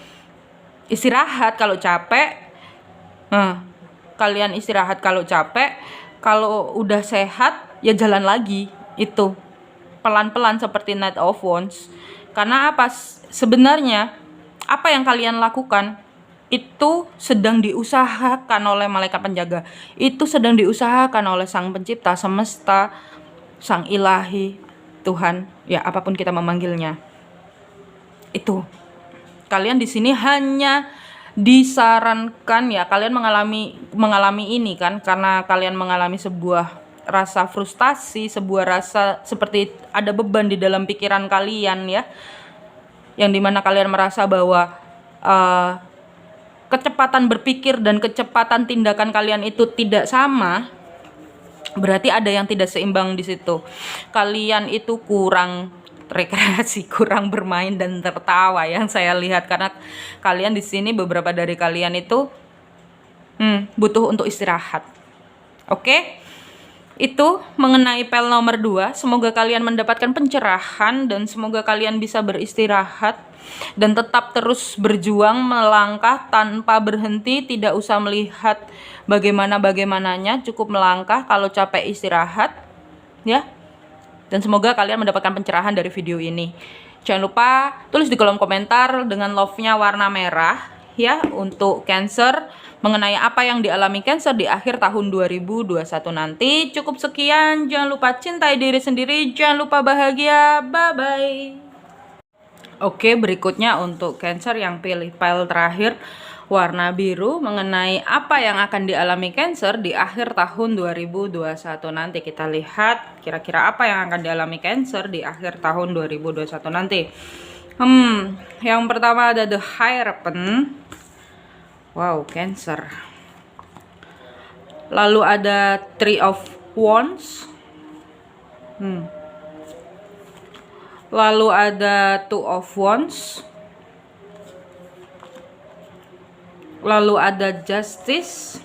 [SPEAKER 1] istirahat kalau capek. Kalian istirahat kalau capek, kalau udah sehat ya jalan lagi. Itu pelan-pelan seperti Knight of Wands. Karena apa? Sebenarnya apa yang kalian lakukan itu sedang diusahakan oleh malaikat penjaga. Itu sedang diusahakan oleh Sang Pencipta, semesta, Sang Ilahi, Tuhan, ya apapun kita memanggilnya. Itu. Kalian di sini hanya disarankan ya, kalian mengalami ini kan karena kalian mengalami sebuah rasa frustasi, sebuah rasa seperti ada beban di dalam pikiran kalian ya. Yang dimana kalian merasa bahwa kecepatan berpikir dan kecepatan tindakan kalian itu tidak sama, berarti ada yang tidak seimbang di situ. Kalian itu kurang rekreasi, kurang bermain dan tertawa yang saya lihat, karena kalian di sini beberapa dari kalian itu butuh untuk istirahat. Oke? Itu mengenai pel nomor 2. Semoga kalian mendapatkan pencerahan dan semoga kalian bisa beristirahat dan tetap terus berjuang melangkah tanpa berhenti, tidak usah melihat bagaimananya, cukup melangkah, kalau capek istirahat ya. Dan semoga kalian mendapatkan pencerahan dari video ini. Jangan lupa tulis di kolom komentar dengan love-nya warna merah ya untuk Cancer, mengenai apa yang dialami Cancer di akhir tahun 2021 nanti. Cukup sekian, jangan lupa cintai diri sendiri, jangan lupa bahagia, bye bye. Oke, berikutnya untuk Cancer yang pilih pile terakhir warna biru, mengenai apa yang akan dialami Cancer di akhir tahun 2021 nanti. Kita lihat kira-kira apa yang akan dialami Cancer di akhir tahun 2021 nanti. Yang pertama ada The Hierophant. Wow, Cancer. Lalu ada Three of Wands. Lalu ada Two of Wands. Lalu ada Justice.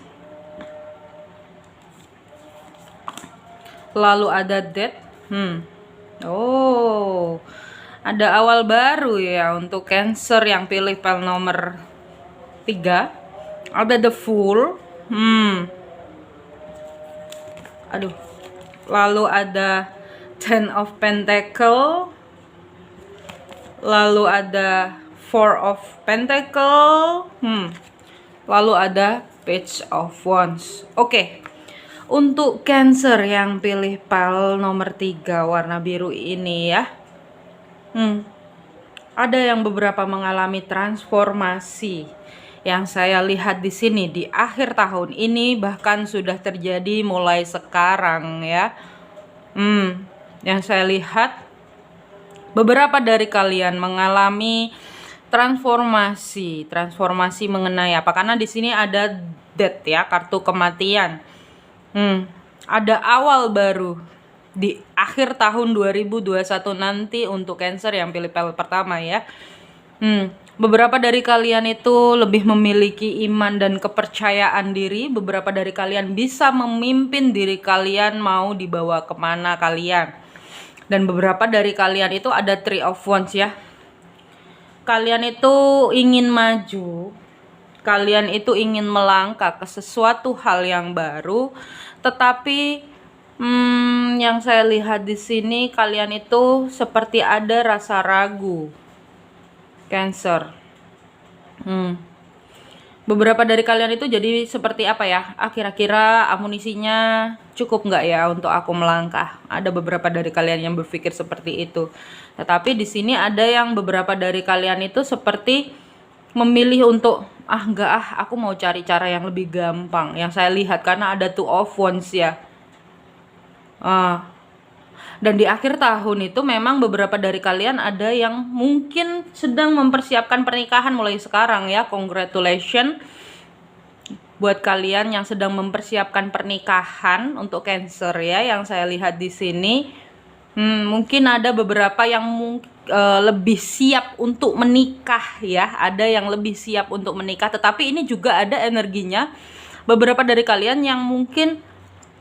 [SPEAKER 1] Lalu ada Death. Oh, ada awal baru ya untuk Cancer yang pilih pel nomor 3. Ada The Fool. Lalu ada Ten of Pentacle. Lalu ada Four of Pentacle. Lalu ada Page of Wands. Oke. Untuk Cancer yang pilih pel nomor 3 warna biru ini ya. Ada yang beberapa mengalami transformasi. Yang saya lihat di sini di akhir tahun ini, bahkan sudah terjadi mulai sekarang ya. Yang saya lihat beberapa dari kalian mengalami transformasi mengenai apa? Karena di sini ada Death ya, kartu kematian. Ada awal baru di akhir tahun 2021 nanti untuk Cancer yang pilih pel pertama ya. Beberapa dari kalian itu lebih memiliki iman dan kepercayaan diri. Beberapa dari kalian bisa memimpin diri kalian mau dibawa kemana kalian. Dan beberapa dari kalian itu ada Three of Wands ya. Kalian itu ingin maju. Kalian itu ingin melangkah ke sesuatu hal yang baru. Tetapi yang saya lihat di sini kalian itu seperti ada rasa ragu. Cancer. Beberapa dari kalian itu jadi seperti apa ya? Kira-kira amunisinya cukup nggak ya untuk aku melangkah? Ada beberapa dari kalian yang berpikir seperti itu. Tetapi di sini ada yang beberapa dari kalian itu seperti memilih untuk aku mau cari cara yang lebih gampang. Yang saya lihat karena ada Two of Wands ya. Dan di akhir tahun itu memang beberapa dari kalian ada yang mungkin sedang mempersiapkan pernikahan mulai sekarang ya. Congratulations buat kalian yang sedang mempersiapkan pernikahan untuk Cancer ya. Yang saya lihat di sini mungkin ada beberapa yang lebih siap untuk menikah ya. Ada yang lebih siap untuk menikah, tetapi ini juga ada energinya beberapa dari kalian yang mungkin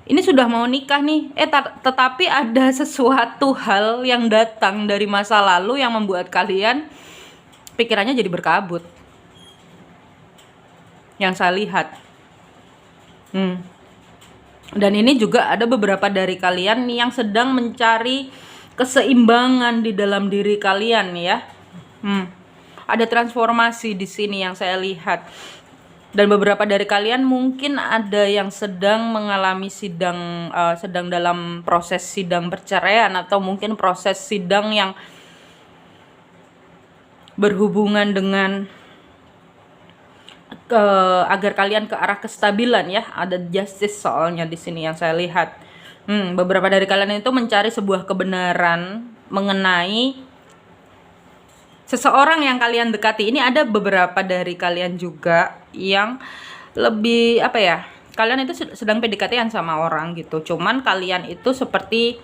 [SPEAKER 1] ini sudah mau nikah nih, tetapi ada sesuatu hal yang datang dari masa lalu yang membuat kalian pikirannya jadi berkabut. Yang saya lihat. Dan ini juga ada beberapa dari kalian yang sedang mencari keseimbangan di dalam diri kalian ya. Ada transformasi di sini yang saya lihat. Dan beberapa dari kalian mungkin ada yang sedang mengalami sedang dalam proses sidang perceraian, atau mungkin proses sidang yang berhubungan dengan agar kalian ke arah kestabilan ya. Ada justice soalnya di sini yang saya lihat. Beberapa dari kalian itu mencari sebuah kebenaran mengenai seseorang yang kalian dekati. Ini ada beberapa dari kalian juga yang lebih kalian itu sedang PDKT-an sama orang gitu, cuman kalian itu seperti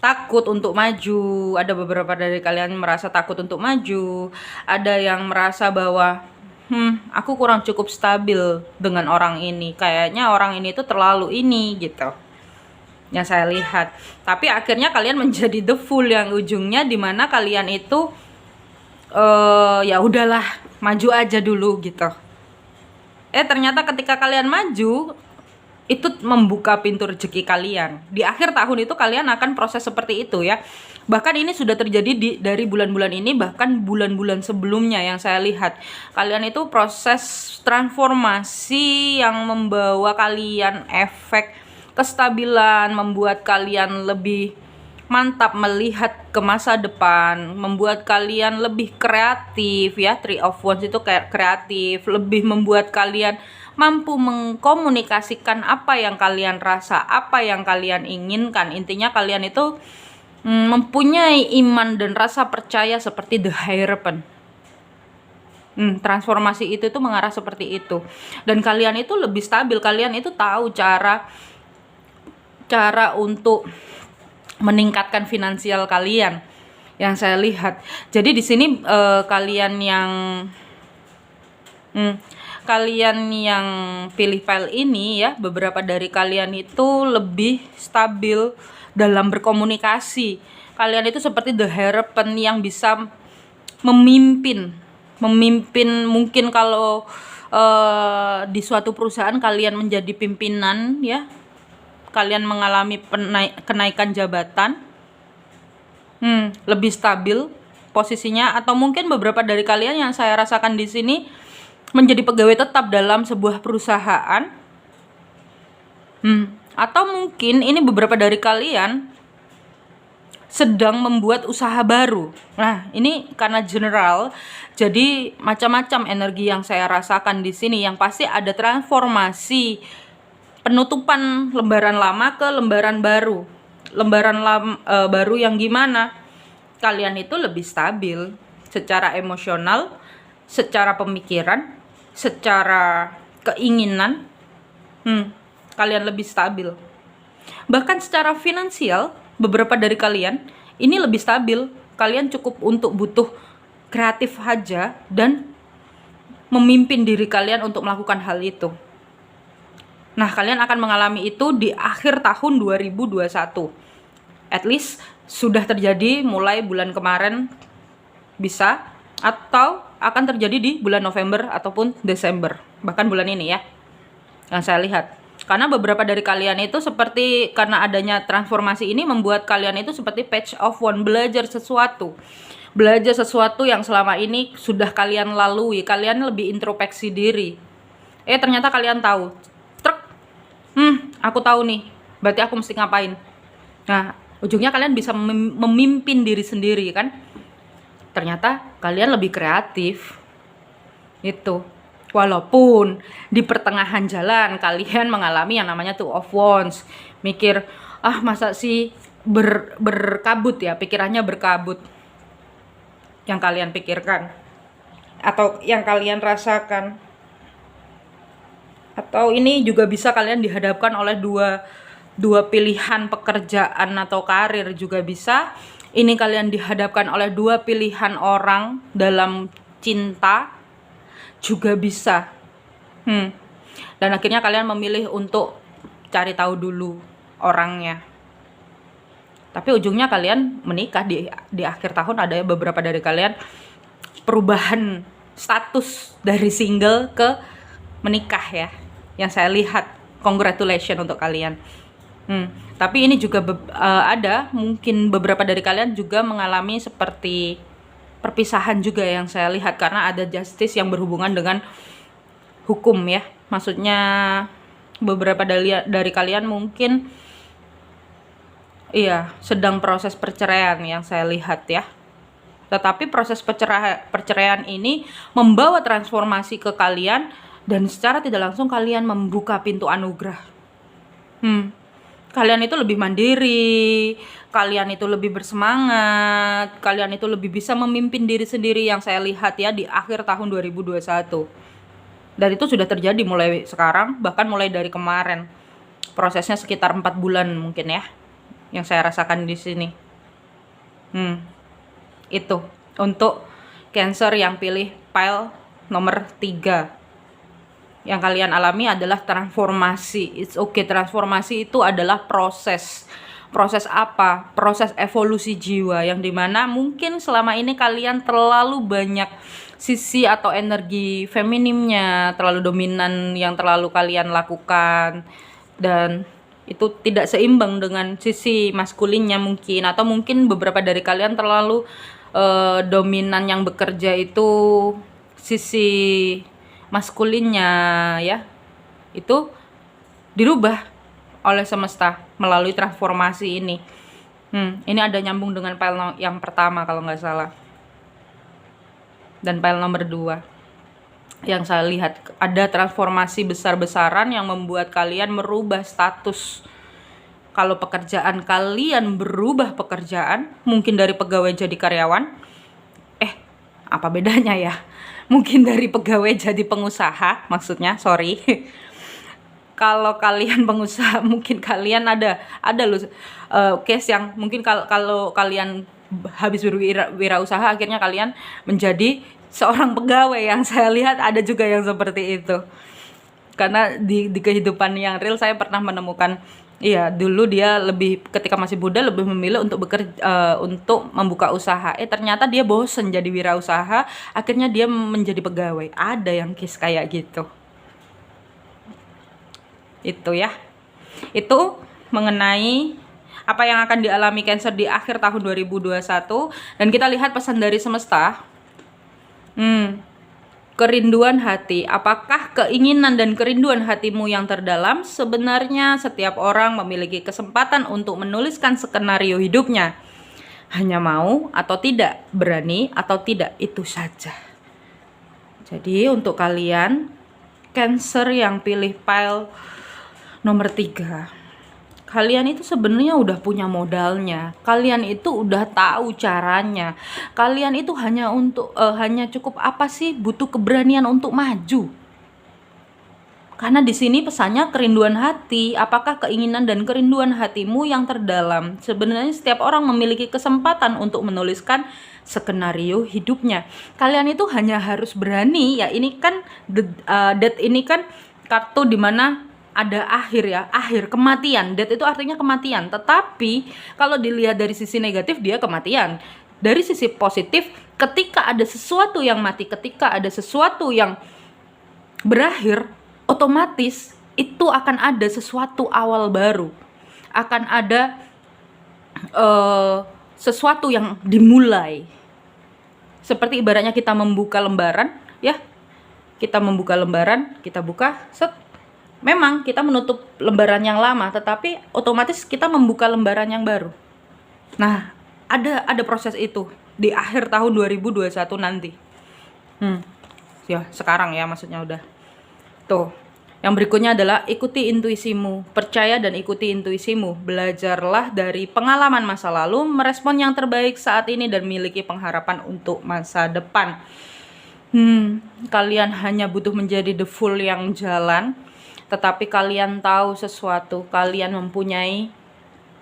[SPEAKER 1] takut untuk maju. Ada beberapa dari kalian merasa takut untuk maju, ada yang merasa bahwa aku kurang cukup stabil dengan orang ini, kayaknya orang ini tuh terlalu ini gitu yang saya lihat. Tapi akhirnya kalian menjadi the fool yang ujungnya dimana kalian itu ya udahlah, maju aja dulu gitu. Ternyata ketika kalian maju, itu membuka pintu rezeki kalian. Di akhir tahun itu kalian akan proses seperti itu ya. Bahkan ini sudah terjadi dari bulan-bulan ini, bahkan bulan-bulan sebelumnya yang saya lihat. Kalian itu proses transformasi yang membawa kalian efek kestabilan, membuat kalian lebih mantap melihat ke masa depan, membuat kalian lebih kreatif ya. Three of Wands itu kayak kreatif, lebih membuat kalian mampu mengkomunikasikan apa yang kalian rasa, apa yang kalian inginkan. Intinya kalian itu mempunyai iman dan rasa percaya seperti the Hierophant. Transformasi itu tuh mengarah seperti itu. Dan kalian itu lebih stabil, kalian itu tahu cara untuk meningkatkan finansial kalian yang saya lihat. Jadi di sini kalian yang pilih file ini ya, beberapa dari kalian itu lebih stabil dalam berkomunikasi. Kalian itu seperti the Hierophant yang bisa memimpin mungkin kalau di suatu perusahaan kalian menjadi pimpinan ya, kalian mengalami kenaikan jabatan, lebih stabil posisinya. Atau mungkin beberapa dari kalian yang saya rasakan di sini menjadi pegawai tetap dalam sebuah perusahaan, atau mungkin ini beberapa dari kalian sedang membuat usaha baru. Nah, ini karena general, jadi macam-macam energi yang saya rasakan di sini. Yang pasti ada transformasi, penutupan lembaran lama ke lembaran baru. Baru yang gimana? Kalian itu lebih stabil secara emosional, secara pemikiran, secara keinginan. Kalian lebih stabil. Bahkan secara finansial, beberapa dari kalian ini lebih stabil. Kalian cukup untuk butuh kreatif aja dan memimpin diri kalian untuk melakukan hal itu. Nah, kalian akan mengalami itu di akhir tahun 2021. At least sudah terjadi mulai bulan kemarin bisa, atau akan terjadi di bulan November ataupun Desember. Bahkan bulan ini ya, yang saya lihat. Karena beberapa dari kalian itu seperti, karena adanya transformasi ini membuat kalian itu seperti Page of Wands, belajar sesuatu yang selama ini sudah kalian lalui. Kalian lebih introspeksi diri. Ternyata kalian tahu, aku tahu nih, berarti aku mesti ngapain. Nah, ujungnya kalian bisa memimpin diri sendiri kan. Ternyata kalian lebih kreatif itu. Walaupun di pertengahan jalan kalian mengalami yang namanya Two of Wands. Mikir, masa sih berkabut ya, pikirannya berkabut. Yang kalian pikirkan atau yang kalian rasakan. Atau ini juga bisa kalian dihadapkan oleh dua pilihan pekerjaan atau karir juga bisa. Ini kalian dihadapkan oleh dua pilihan orang dalam cinta juga bisa. Dan akhirnya kalian memilih untuk cari tahu dulu orangnya. Tapi ujungnya kalian menikah di akhir tahun. Ada beberapa dari kalian perubahan status dari single ke menikah ya, yang saya lihat. Congratulations untuk kalian. Tapi ini juga ada mungkin beberapa dari kalian juga mengalami seperti perpisahan juga yang saya lihat, karena ada justice yang berhubungan dengan hukum ya. Maksudnya beberapa dari kalian mungkin sedang proses perceraian yang saya lihat ya. Tetapi proses perceraian ini membawa transformasi ke kalian, dan secara tidak langsung kalian membuka pintu anugerah. Kalian itu lebih mandiri, kalian itu lebih bersemangat, kalian itu lebih bisa memimpin diri sendiri yang saya lihat ya di akhir tahun 2021. Dan itu sudah terjadi mulai sekarang, bahkan mulai dari kemarin. Prosesnya sekitar 4 bulan mungkin ya, yang saya rasakan di sini. Itu untuk Cancer yang pilih pile nomor 3. Yang kalian alami adalah transformasi. It's okay, transformasi itu adalah proses. Proses apa? Proses evolusi jiwa, yang dimana mungkin selama ini kalian terlalu banyak sisi atau energi feminimnya, terlalu dominan yang terlalu kalian lakukan, dan itu tidak seimbang dengan sisi maskulinnya mungkin. Atau mungkin beberapa dari kalian terlalu dominan yang bekerja itu sisi maskulinnya ya, itu dirubah oleh semesta melalui transformasi ini. Ini ada nyambung dengan file yang pertama kalau nggak salah, dan file nomor 2 yang saya lihat ada transformasi besar-besaran yang membuat kalian merubah status. Kalau pekerjaan kalian berubah pekerjaan, mungkin dari pegawai jadi karyawan. Apa bedanya ya? Mungkin dari pegawai jadi pengusaha, maksudnya, sorry. Kalau kalian pengusaha, mungkin kalian ada loh case yang mungkin kalau kalian habis berwirausaha akhirnya kalian menjadi seorang pegawai, yang saya lihat ada juga yang seperti itu. Karena di kehidupan yang real saya pernah menemukan, dulu dia lebih, ketika masih muda, lebih memilih untuk bekerja, untuk membuka usaha. Ternyata dia bosen jadi wirausaha, akhirnya dia menjadi pegawai. Ada yang case kayak gitu. Itu ya. Itu mengenai apa yang akan dialami Cancer di akhir tahun 2021. Dan kita lihat pesan dari semesta. Kerinduan hati. Apakah keinginan dan kerinduan hatimu yang terdalam? Sebenarnya setiap orang memiliki kesempatan untuk menuliskan skenario hidupnya. Hanya mau atau tidak, berani atau tidak, itu saja. Jadi untuk kalian Cancer yang pilih pile nomor 3, kalian itu sebenarnya udah punya modalnya. Kalian itu udah tahu caranya. Kalian itu hanya cukup apa sih? Butuh keberanian untuk maju. Karena di sini pesannya kerinduan hati. Apakah keinginan dan kerinduan hatimu yang terdalam? Sebenarnya setiap orang memiliki kesempatan untuk menuliskan skenario hidupnya. Kalian itu hanya harus berani. Ya, ini kan death ini kan kartu dimana ada akhir ya, akhir, kematian. Death itu artinya kematian. Tetapi kalau dilihat dari sisi negatif, dia kematian. Dari sisi positif, ketika ada sesuatu yang mati, ketika ada sesuatu yang berakhir, otomatis itu akan ada sesuatu awal baru. Akan ada sesuatu yang dimulai. Seperti ibaratnya kita membuka lembaran, ya. Kita membuka lembaran, kita buka, set. Memang kita menutup lembaran yang lama, tetapi otomatis kita membuka lembaran yang baru. Nah, ada proses itu di akhir tahun 2021 nanti. Ya, sekarang ya maksudnya udah. Tuh. Yang berikutnya adalah ikuti intuisimu. Percaya dan ikuti intuisimu. Belajarlah dari pengalaman masa lalu, merespon yang terbaik saat ini dan miliki pengharapan untuk masa depan. Kalian hanya butuh menjadi the fool yang jalan. Tetapi kalian tahu sesuatu, kalian mempunyai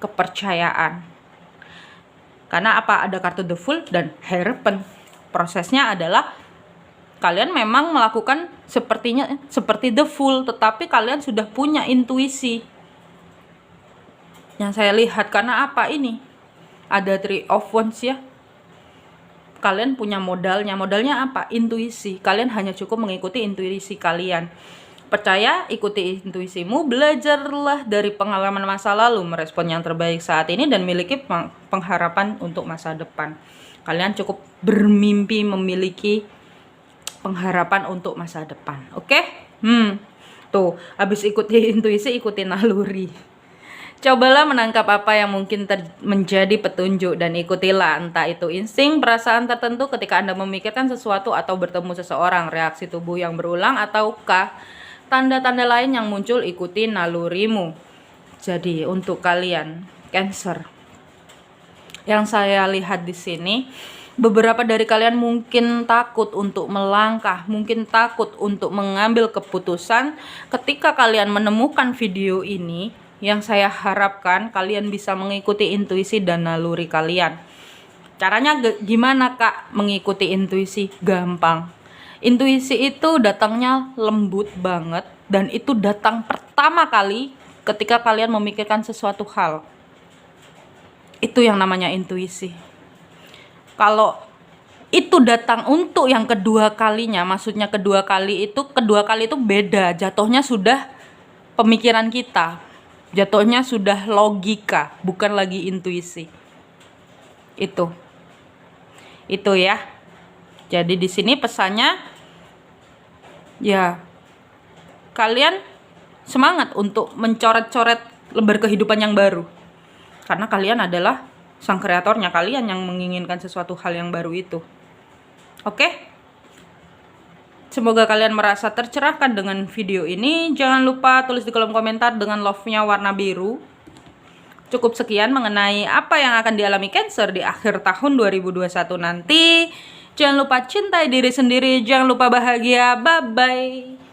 [SPEAKER 1] kepercayaan. Karena apa? Ada kartu the fool dan hierophant. Prosesnya adalah kalian memang melakukan seperti the fool, tetapi kalian sudah punya intuisi. Yang saya lihat, karena apa ini? Ada Three of Wands ya. Kalian punya modalnya. Modalnya apa? Intuisi. Kalian hanya cukup mengikuti intuisi kalian. Percaya, ikuti intuisimu, belajarlah dari pengalaman masa lalu, merespon yang terbaik saat ini, dan miliki pengharapan untuk masa depan. Kalian cukup bermimpi memiliki pengharapan untuk masa depan. Oke? Tuh, habis ikuti intuisi, ikuti naluri. Cobalah menangkap apa yang mungkin menjadi petunjuk dan ikutilah, entah itu insting, perasaan tertentu ketika Anda memikirkan sesuatu atau bertemu seseorang, reaksi tubuh yang berulang, ataukah tanda-tanda lain yang muncul. Ikuti nalurimu. Jadi untuk kalian Cancer, yang saya lihat di sini, beberapa dari kalian mungkin takut untuk melangkah, mungkin takut untuk mengambil keputusan. Ketika kalian menemukan video ini, yang saya harapkan kalian bisa mengikuti intuisi dan naluri kalian. Caranya gimana Kak mengikuti intuisi? Gampang. Intuisi itu datangnya lembut banget, dan itu datang pertama kali ketika kalian memikirkan sesuatu hal. Itu yang namanya intuisi. Kalau itu datang untuk yang kedua kalinya, maksudnya kedua kali itu beda. Jatuhnya sudah pemikiran kita. Jatuhnya sudah logika, bukan lagi intuisi. Itu ya. Jadi di sini pesannya ya, kalian semangat untuk mencoret-coret lembar kehidupan yang baru. Karena kalian adalah sang kreatornya, kalian yang menginginkan sesuatu hal yang baru itu. Oke? Semoga kalian merasa tercerahkan dengan video ini. Jangan lupa tulis di kolom komentar dengan love-nya warna biru. Cukup sekian mengenai apa yang akan dialami Cancer di akhir tahun 2021 nanti. Jangan lupa cintai diri sendiri, jangan lupa bahagia. Bye-bye.